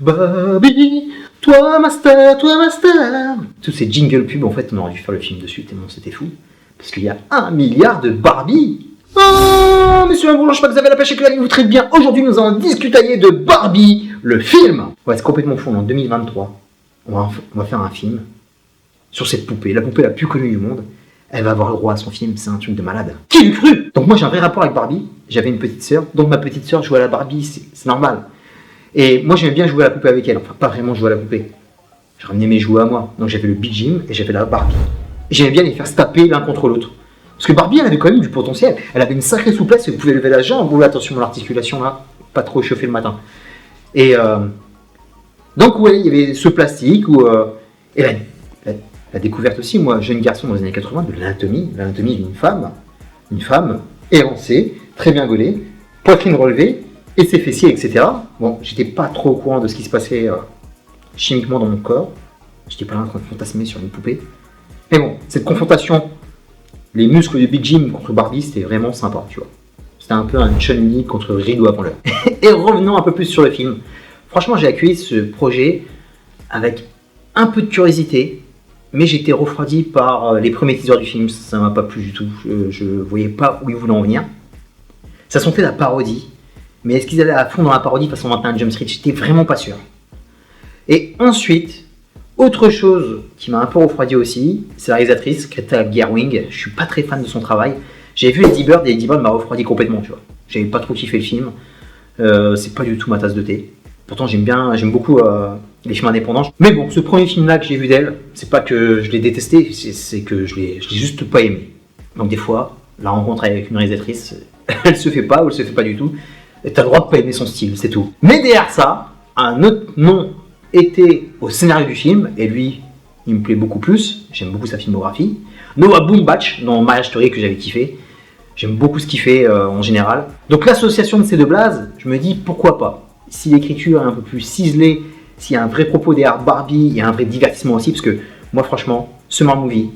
Barbie, toi master, toi master. Tous ces jingle pubs, en fait, on aurait dû faire le film dessus, tellement c'était fou. Parce qu'il y a 1 milliard de Barbie. Oh, messieurs, bonjour, je sais pas que vous avez la pêche et que la vie vous traite bien. Aujourd'hui, nous allons discuter de Barbie, le film. Ouais, c'est complètement fou, en 2023. On va faire un film sur cette poupée, la poupée la plus connue du monde. Elle va avoir le droit à son film, c'est un truc de malade. Qui l'eût cru? Donc moi j'ai un vrai rapport avec Barbie, j'avais une petite sœur, donc ma petite sœur jouait à la Barbie, c'est normal. Et moi j'aimais bien jouer à la poupée avec elle, enfin pas vraiment jouer à la poupée. Je ramenais mes jouets à moi, donc j'avais le Big Jim et j'avais la Barbie. Et j'aimais bien les faire se taper l'un contre l'autre. Parce que Barbie elle avait quand même du potentiel, elle avait une sacrée souplesse, elle pouvait lever la jambe, ou attention l'articulation là, pas trop chauffée le matin. Et donc ouais, il y avait ce plastique où... et la découverte aussi, moi, jeune garçon dans les années 80, de l'anatomie d'une femme élancée, très bien gaulée, poitrine relevée, et ses fessiers, etc. Bon, j'étais pas trop au courant de ce qui se passait chimiquement dans mon corps, j'étais pas là en train de fantasmer sur une poupée. Mais bon, cette confrontation, les muscles de Big Jim contre Barbie, c'était vraiment sympa, tu vois. C'était un peu un Chun-Li contre Rideau avant l'heure. Et revenons un peu plus sur le film. Franchement, j'ai accueilli ce projet avec un peu de curiosité, mais j'étais refroidi par les premiers teasers du film, ça m'a pas plu du tout, je voyais pas où ils voulaient en venir. Ça sentait la parodie, mais est-ce qu'ils allaient à fond dans la parodie façon 21 Jump Street? J'étais vraiment pas sûr. Et ensuite, autre chose qui m'a un peu refroidi aussi, c'est la réalisatrice, Greta Gerwig. Je suis pas très fan de son travail. J'avais vu Lady Bird et Lady Bird m'a refroidi complètement, tu vois. J'avais pas trop kiffé le film, c'est pas du tout ma tasse de thé. Pourtant j'aime beaucoup les films indépendants. Mais bon, ce premier film-là que j'ai vu d'elle, c'est pas que je l'ai détesté, c'est que je l'ai juste pas aimé. Donc des fois, la rencontre avec une réalisatrice, elle se fait pas ou elle se fait pas du tout. Et t'as le droit de pas aimer son style, c'est tout. Mais derrière ça, un autre nom était au scénario du film, et lui, il me plaît beaucoup plus, j'aime beaucoup sa filmographie. Noah Baumbach, dans Marriage Story que j'avais kiffé. J'aime beaucoup ce qu'il fait en général. Donc l'association de ces deux blazes, je me dis pourquoi pas. Si l'écriture est un peu plus ciselée, s'il y a un vrai propos derrière Barbie, il y a un vrai divertissement aussi, parce que moi franchement, Summer Movie,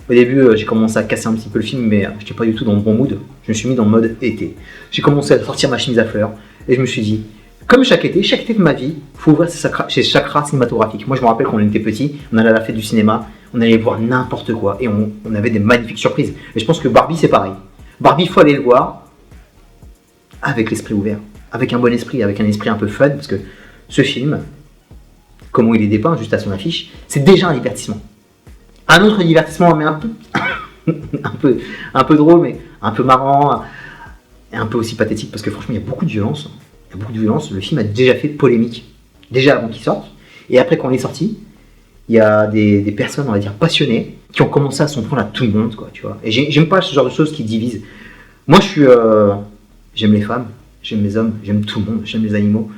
au début j'ai commencé à casser un petit peu le film, mais je n'étais pas du tout dans le bon mood, je me suis mis dans le mode été. J'ai commencé à sortir ma chemise à fleurs, et je me suis dit, comme chaque été de ma vie, il faut ouvrir ses chakras cinématographiques. Moi je me rappelle quand on était petit, on allait à la fête du cinéma, on allait voir n'importe quoi, et on avait des magnifiques surprises. Et je pense que Barbie c'est pareil. Barbie, il faut aller le voir avec l'esprit ouvert. Avec un bon esprit, avec un esprit un peu fun, parce que ce film, comment il est dépeint juste à son affiche, c'est déjà un divertissement. Un autre divertissement, mais un peu drôle, mais un peu marrant, et un peu aussi pathétique, parce que franchement, il y a beaucoup de violence. Le film a déjà fait polémique, déjà avant qu'il sorte, et après quand il est sorti, il y a des personnes, on va dire, passionnées, qui ont commencé à s'en prendre à tout le monde, quoi, tu vois. Et j'aime pas ce genre de choses qui divisent. Moi, j'aime les femmes, j'aime les hommes, j'aime tout le monde, j'aime les animaux.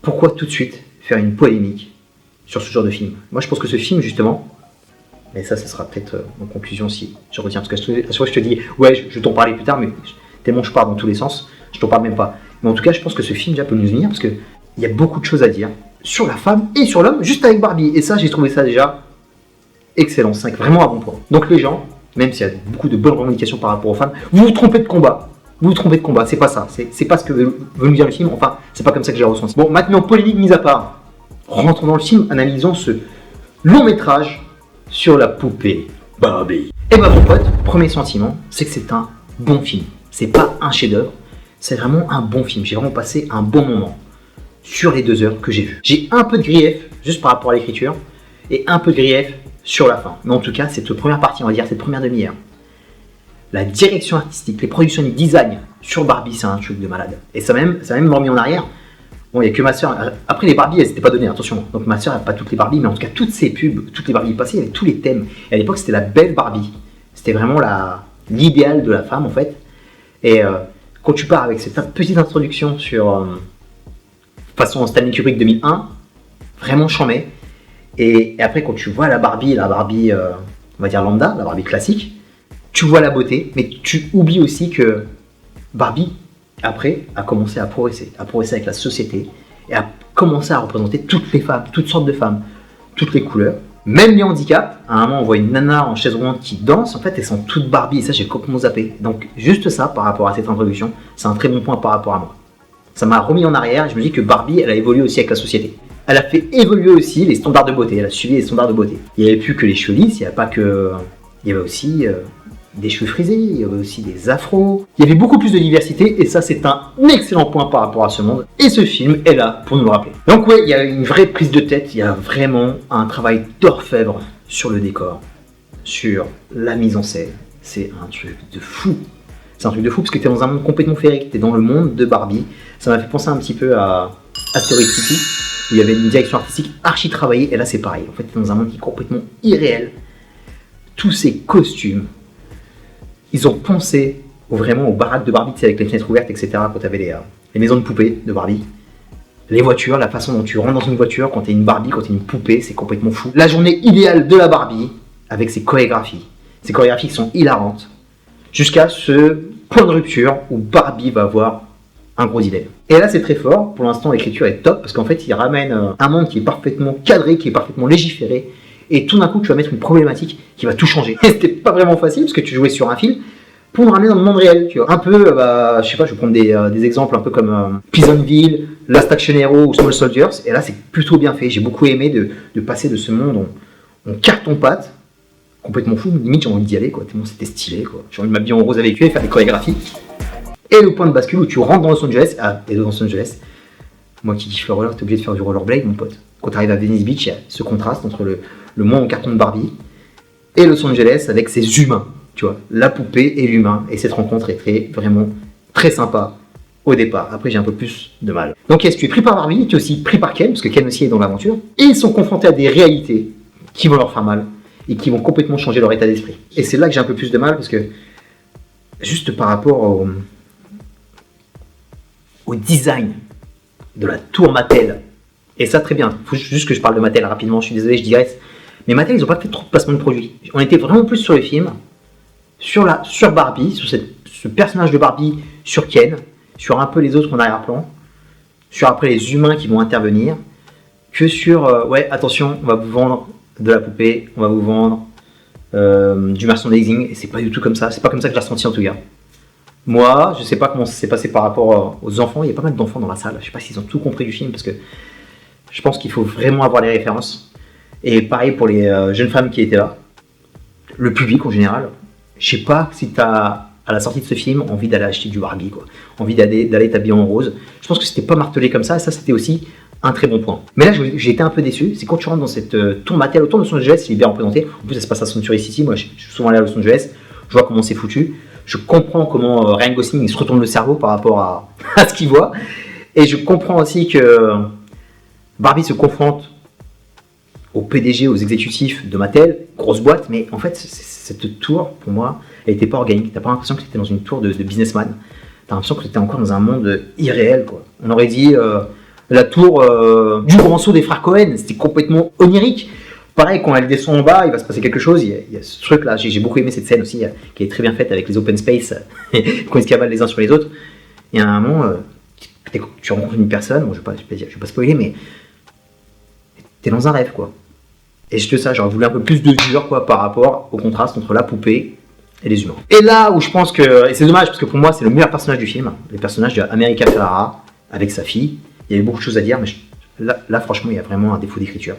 Pourquoi tout de suite faire une polémique sur ce genre de film? Moi je pense que ce film justement, et ça sera peut-être en conclusion si je retiens, parce que à chaque fois je te dis, ouais je t'en parlais plus tard, mais tellement je pars dans tous les sens, je t'en parle même pas. Mais en tout cas je pense que ce film déjà peut nous unir, parce qu'il y a beaucoup de choses à dire sur la femme et sur l'homme, juste avec Barbie. Et ça j'ai trouvé ça déjà excellent, c'est vraiment un bon point. Donc les gens, même s'il y a beaucoup de bonnes revendications par rapport aux femmes, vous vous trompez de combat. C'est pas ça, c'est pas ce que veut nous dire le film, enfin, c'est pas comme ça que j'ai ressenti. Bon, maintenant, polémique mise à part, rentrons dans le film, analysons ce long métrage sur la poupée Barbie. Et bah mon pote, premier sentiment, c'est que c'est un bon film. C'est pas un chef-d'œuvre, c'est vraiment un bon film. J'ai vraiment passé un bon moment sur les 2 heures que j'ai vues. J'ai un peu de grief, juste par rapport à l'écriture, et un peu de grief sur la fin. Mais en tout cas, cette première partie, on va dire, cette première demi-heure, la direction artistique, les productions du design sur Barbie, c'est un truc de malade. Et ça m'a même remis en arrière. Bon, il n'y a que ma soeur. Après, les Barbie, elles n'étaient pas données, attention. Donc ma soeur n'a pas toutes les Barbie, mais en tout cas, toutes ces pubs, toutes les Barbie passées, il y avait tous les thèmes. Et à l'époque, c'était la belle Barbie. C'était vraiment l'idéal de la femme, en fait. Et quand tu pars avec cette petite introduction sur façon Stanley Kubrick 2001, vraiment chambé. Et après, quand tu vois la Barbie, on va dire lambda, la Barbie classique, tu vois la beauté, mais tu oublies aussi que Barbie, après, a commencé à progresser avec la société, et a commencé à représenter toutes les femmes, toutes sortes de femmes, toutes les couleurs, même les handicaps. À un moment, on voit une nana en chaise roulante qui danse, en fait, elles sont toutes Barbie, et ça, j'ai complètement zappé. Donc, juste ça, par rapport à cette introduction, c'est un très bon point par rapport à moi. Ça m'a remis en arrière et je me dis que Barbie, elle a évolué aussi avec la société. Elle a fait évoluer aussi les standards de beauté, elle a suivi les standards de beauté. Il n'y avait plus que les cheveux lisses, il n'y avait pas que... Il y avait aussi des cheveux frisés, il y avait aussi des afros. Il y avait beaucoup plus de diversité et ça c'est un excellent point par rapport à ce monde. Et ce film est là pour nous le rappeler. Donc ouais, il y a une vraie prise de tête, il y a vraiment un travail d'orfèvre sur le décor, sur la mise en scène. C'est un truc de fou. C'est un truc de fou parce que tu es dans un monde complètement féerique, tu es dans le monde de Barbie. Ça m'a fait penser un petit peu à Asteroid City, où il y avait une direction artistique archi travaillée, et là c'est pareil. En fait, tu es dans un monde qui est complètement irréel. Tous ces costumes, ils ont pensé vraiment aux baraques de Barbie, avec les fenêtres ouvertes, etc. Quand tu avais les maisons de poupées de Barbie. Les voitures, la façon dont tu rentres dans une voiture quand tu es une Barbie, quand tu es une poupée, c'est complètement fou. La journée idéale de la Barbie, avec ses chorégraphies. Ces chorégraphies qui sont hilarantes. Jusqu'à ce point de rupture où Barbie va avoir un gros dilemme. Et là c'est très fort, pour l'instant l'écriture est top, parce qu'en fait il ramène un monde qui est parfaitement cadré, qui est parfaitement légiféré, et tout d'un coup tu vas mettre une problématique qui va tout changer. Et c'était pas vraiment facile, parce que tu jouais sur un film, pour nous ramener dans le monde réel, tu vois. Un peu, je sais pas, je vais prendre des exemples un peu comme Pleasantville, Last Action Hero ou Small Soldiers, et là c'est plutôt bien fait. J'ai beaucoup aimé de passer de ce monde en carton-pâte, complètement fou, limite j'ai envie d'y aller, quoi, tellement c'était stylé, quoi. J'ai envie de m'habiller en rose avec eux et faire des chorégraphies. Et le point de bascule où tu rentres dans Los Angeles, et dans Los Angeles, moi qui kiffe le roller, t'es obligé de faire du rollerblade, mon pote. Quand tu arrives à Venice Beach, il y a ce contraste entre le monde en carton de Barbie et Los Angeles avec ses humains, tu vois, la poupée et l'humain. Et cette rencontre est vraiment très sympa au départ. Après, j'ai un peu plus de mal. Donc, yes, tu es pris par Barbie, tu es aussi pris par Ken, parce que Ken aussi est dans l'aventure. Et ils sont confrontés à des réalités qui vont leur faire mal et qui vont complètement changer leur état d'esprit. Et c'est là que j'ai un peu plus de mal, parce que juste par rapport au design de la tour Mattel, et ça très bien, il faut juste que je parle de Mattel rapidement, je suis désolé, je digresse, mais Mattel ils n'ont pas fait trop de placement de produits. On était vraiment plus sur le film, sur Barbie, sur ce personnage de Barbie, sur Ken, sur un peu les autres en arrière-plan, sur après les humains qui vont intervenir, que sur ouais attention, on va vous vendre de la poupée, on va vous vendre du merchandising, et c'est pas du tout comme ça, c'est pas comme ça que j'ai ressenti en tout cas. Moi, je sais pas comment ça s'est passé par rapport aux enfants, il y a pas mal d'enfants dans la salle, je sais pas s'ils ont tout compris du film, parce que je pense qu'il faut vraiment avoir les références. Et pareil pour les jeunes femmes qui étaient là, le public en général, je sais pas si t'as, à la sortie de ce film, envie d'aller acheter du Barbie, quoi, envie d'aller t'habiller en rose. Je pense que c'était pas martelé comme ça, et ça c'était aussi un très bon point. Mais là, j'ai été un peu déçu, c'est quand tu rentres dans cette tour Mattel autour de Los Angeles, il est bien représenté. En plus, ça se passe à Century City, moi je suis souvent allé à Los Angeles, je vois comment c'est foutu. Je comprends comment Ryan Gosling il se retourne le cerveau par rapport à ce qu'il voit. Et je comprends aussi que Barbie se confronte au PDG, aux exécutifs de Mattel, grosse boîte, mais en fait, cette tour, pour moi, elle n'était pas organique. T'as pas l'impression que tu étais dans une tour de businessman. T'as l'impression que tu étais encore dans un monde irréel, quoi. On aurait dit la tour du grand saut des frères Cohen, c'était complètement onirique. Pareil, quand elle descend en bas, il va se passer quelque chose. Il y a ce truc-là, j'ai beaucoup aimé cette scène aussi, qui est très bien faite avec les open space, quand ils se cavalent les uns sur les autres. Et à un moment, tu rencontres une personne, bon, je vais pas spoiler, mais t'es dans un rêve, quoi. Et juste ça, j'aurais voulu un peu plus de dur, quoi, par rapport au contraste entre la poupée et les humains. Et là où je pense que, et c'est dommage, parce que pour moi, c'est le meilleur personnage du film, le personnage d'America Ferrara, avec sa fille. Il y avait beaucoup de choses à dire, mais là franchement, il y a vraiment un défaut d'écriture.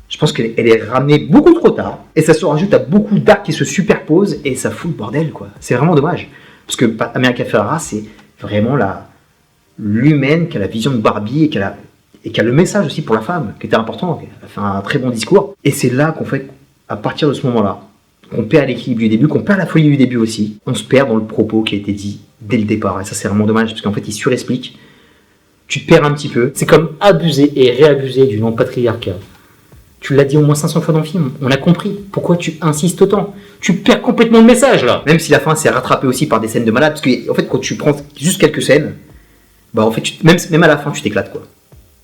Je pense qu'elle est ramenée beaucoup trop tard, et ça se rajoute à beaucoup d'arcs qui se superposent, et ça fout le bordel, quoi. C'est vraiment dommage. Parce que America Ferrara, c'est vraiment l'humaine qui a la vision de Barbie, et qui a le message aussi pour la femme, qui était important, qui a fait un très bon discours. Et c'est là qu'on fait, à partir de ce moment-là, qu'on perd l'équilibre du début, qu'on perd la folie du début aussi, on se perd dans le propos qui a été dit dès le départ, et ça c'est vraiment dommage, parce qu'en fait il surexplique, tu te perds un petit peu. C'est comme abuser et réabuser du nom de patriarcat. Tu l'as dit au moins 500 fois dans le film, on a compris. Pourquoi tu insistes autant? Tu perds complètement le message là. Même si la fin s'est rattrapée aussi par des scènes de malade, parce que en fait quand tu prends juste quelques scènes, bah en fait même à la fin tu t'éclates, quoi.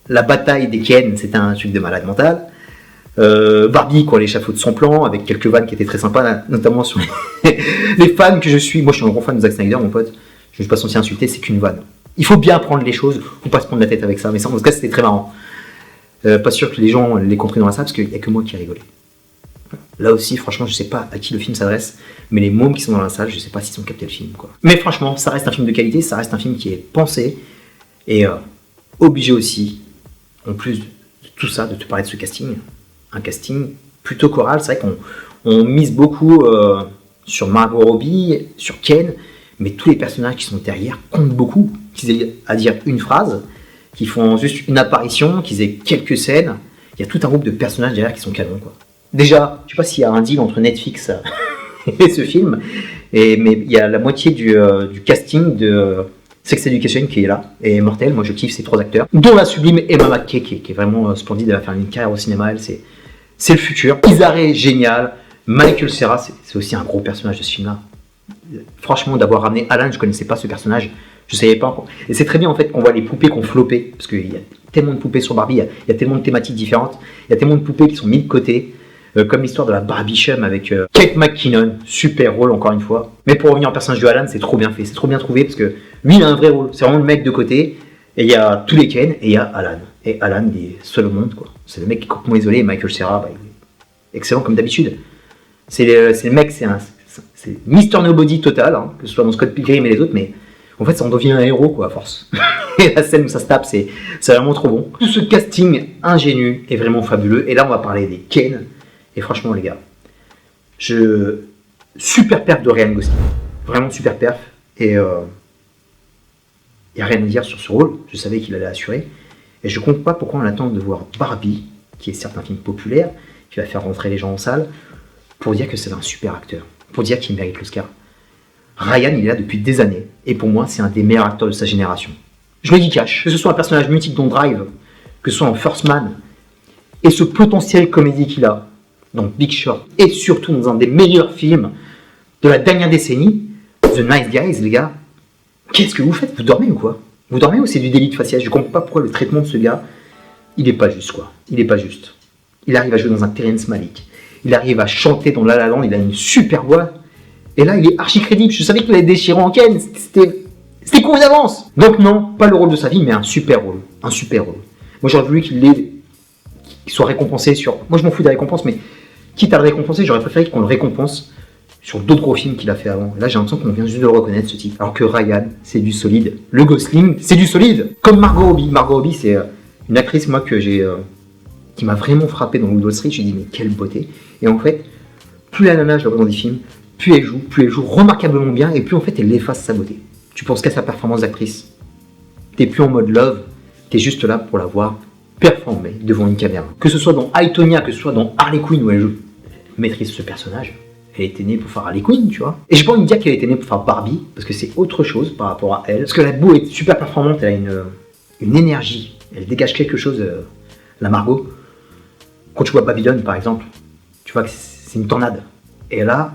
La bataille des Ken, c'était un truc de malade mental. Barbie quand elle échafaude son plan, avec quelques vannes qui étaient très sympas, là, notamment sur les fans que je suis. Moi je suis un gros fan de Zack Snyder, mon pote. Je ne vais pas sentir insulté, c'est qu'une vanne. Il faut bien prendre les choses, faut pas se prendre la tête avec ça, mais ça, en tout cas c'était très marrant. Pas sûr que les gens l'aient compris dans la salle, parce qu'il n'y a que moi qui ai rigolé. Là aussi, franchement, je sais pas à qui le film s'adresse, mais les mômes qui sont dans la salle, je sais pas s'ils ont capté le film, quoi. Mais franchement, ça reste un film de qualité, ça reste un film qui est pensé, Et obligé aussi, en plus de tout ça, de te parler de ce casting, un casting plutôt choral. C'est vrai qu'on mise beaucoup sur Margot Robbie, sur Ken, mais tous les personnages qui sont derrière comptent beaucoup. Qu'ils aient à dire une phrase, qu'ils font juste une apparition, qu'ils aient quelques scènes. Il y a tout un groupe de personnages derrière qui sont canons, quoi. Déjà, je sais pas s'il y a un deal entre Netflix et ce film, mais il y a la moitié du casting de Sex Education qui est là, et mortel. Moi je kiffe ces 3 acteurs, dont la sublime Emma McKay qui est vraiment splendide. Elle va faire une carrière au cinéma, elle, c'est le futur. Isaré, génial. Michael Cera, c'est aussi un gros personnage de ce film-là. Franchement, d'avoir ramené Alan, je connaissais pas ce personnage, je savais pas encore. Et c'est très bien en fait qu'on voit les poupées qu'on floppé, parce qu'il y a tellement de poupées sur Barbie, il y a tellement de thématiques différentes, il y a tellement de poupées qui sont mises de côté, comme l'histoire de la Barbie Chum avec Kate McKinnon, super rôle encore une fois. Mais pour revenir au personnage de Alan, c'est trop bien fait, c'est trop bien trouvé, parce que lui il a un vrai rôle, c'est vraiment le mec de côté, et il y a tous les Ken, et il y a Alan. Et Alan, il est seul au monde, quoi. C'est le mec qui est complètement isolé, et Michael Cera, bah, il est excellent comme d'habitude. C'est le mec, c'est Mr. Nobody total, hein, que ce soit dans Scott Pilgrim et les autres, mais en fait, ça en devient un héros, quoi, à force. Et la scène où ça se tape, c'est vraiment trop bon. Tout ce casting ingénu est vraiment fabuleux. Et là, on va parler des Ken. Et franchement, les gars, super perf de Ryan Gosling. Vraiment super perf. Et il n'y a rien à dire sur ce rôle. Je savais qu'il allait assurer. Et je ne comprends pas pourquoi on attend de voir Barbie, qui est certes un film populaire, qui va faire rentrer les gens en salle, pour dire que c'est un super acteur, pour dire qu'il mérite l'Oscar. Ryan, il est là depuis des années, et pour moi, c'est un des meilleurs acteurs de sa génération. Je le dis cash, que ce soit un personnage mythique dans Drive, que ce soit en First Man, et ce potentiel comédie qu'il a dans Big Short, et surtout dans un des meilleurs films de la dernière décennie, The Nice Guys, les gars, qu'est-ce que vous faites? Vous dormez ou quoi? Vous dormez ou c'est du délit de faciès? Je comprends pas pourquoi le traitement de ce gars, il est pas juste, quoi. Il est pas juste. Il arrive à jouer dans un Terrence Malick, il arrive à chanter dans La La Land, il a une super voix. Et là, il est archi crédible. Je savais qu'il allait déchirer en Ken. C'était couru d'avance. Donc non, pas le rôle de sa vie, mais un super rôle. Un super rôle. Moi, j'aurais voulu qu'il soit récompensé sur... Moi, je m'en fous des récompenses, mais quitte à le récompenser, j'aurais préféré qu'on le récompense sur d'autres gros films qu'il a fait avant. Et là, j'ai l'impression qu'on vient juste de le reconnaître, ce type. Alors que Ryan, c'est du solide. Le Gosling, c'est du solide. Comme Margot Robbie. Margot Robbie, c'est une actrice, moi, qui m'a vraiment frappé dans Wall Street. J'ai dit, mais quelle beauté. Et en fait, plus la nana, je la vois dans des films, plus elle joue remarquablement bien, et plus en fait elle efface sa beauté. Tu penses qu'à sa performance d'actrice. T'es plus en mode love, t'es juste là pour la voir performer devant une caméra. Que ce soit dans I, Tonya, que ce soit dans Harley Quinn où elle maîtrise ce personnage, elle était née pour faire Harley Quinn, tu vois. Et j'ai pas envie de dire qu'elle était née pour faire Barbie, parce que c'est autre chose par rapport à elle. Parce que la Beau est super performante, elle a une énergie, elle dégage quelque chose, la Margot. Quand tu vois Babylone par exemple, tu vois que c'est une tornade. Et là,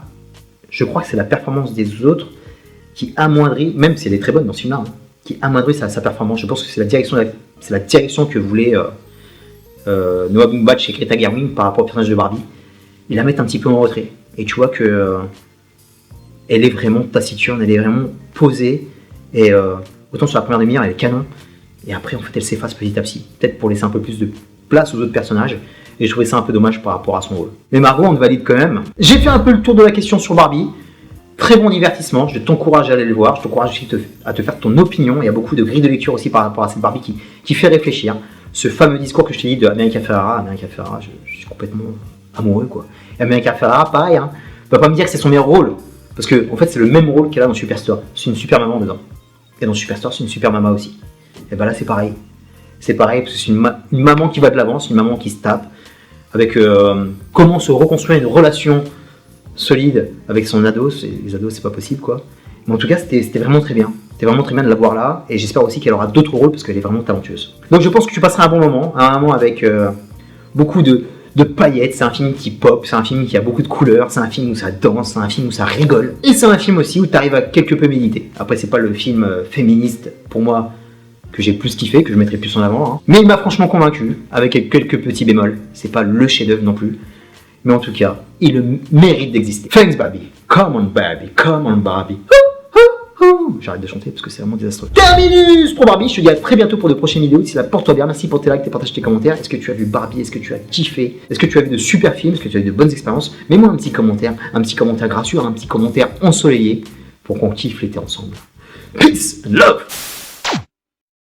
je crois que c'est la performance des autres qui amoindrit, même si elle est très bonne dans ce film-là, hein, qui amoindrit sa performance. Je pense que c'est la direction que voulait Noah Baumbach et Greta Gerwig par rapport au personnage de Barbie. Ils la mettent un petit peu en retrait. Et tu vois que elle est vraiment taciturne, elle est vraiment posée. Et autant sur la première demi-heure, elle est canon. Et après, en fait, elle s'efface petit à petit. Peut-être pour laisser un peu plus de place aux autres personnages. Et je trouvais ça un peu dommage par rapport à son rôle. Mais Margot, on te valide quand même. J'ai fait un peu le tour de la question sur Barbie. Très bon divertissement, je t'encourage à aller le voir. Je t'encourage aussi à te faire ton opinion. Il y a beaucoup de grilles de lecture aussi par rapport à cette Barbie qui fait réfléchir. Ce fameux discours que je t'ai dit de America Ferrera. America Ferrera, je suis complètement amoureux, quoi. Et America Ferrera, pareil, hein. On va pas me dire que c'est son meilleur rôle. Parce que, en fait, c'est le même rôle qu'elle a dans Superstore. C'est une super maman dedans. Et dans Superstore, c'est une super maman aussi. Et ben là, c'est pareil. C'est pareil, parce que c'est une maman qui va de l'avant, c'est une maman qui se tape. Avec comment se reconstruire une relation solide avec son ado. Les ados, c'est pas possible, quoi. Mais en tout cas, c'était vraiment très bien. C'était vraiment très bien de la voir là. Et j'espère aussi qu'elle aura d'autres rôles parce qu'elle est vraiment talentueuse. Donc je pense que tu passeras un bon moment. Un moment avec beaucoup de paillettes. C'est un film qui pop. C'est un film qui a beaucoup de couleurs. C'est un film où ça danse. C'est un film où ça rigole. Et c'est un film aussi où tu arrives à quelque peu méditer. Après, c'est pas le film féministe pour moi que j'ai plus kiffé, que je mettrai plus en avant. Hein. Mais il m'a franchement convaincu, avec quelques petits bémols. C'est pas le chef-d'œuvre non plus. Mais en tout cas, il mérite d'exister. Thanks Barbie. Come on Barbie. Come on Barbie. J'arrête de chanter parce que c'est vraiment désastreux. Terminus pour Barbie. Je te dis à très bientôt pour de prochaines vidéos. D'ici là, porte-toi bien. Merci pour tes likes, tes partages, tes commentaires. Est-ce que tu as vu Barbie? Est-ce que tu as kiffé? Est-ce que tu as vu de super films? Est-ce que tu as eu de bonnes expériences? Mets-moi un petit commentaire gracieux, un petit commentaire ensoleillé pour qu'on kiffe l'été ensemble. Peace and love.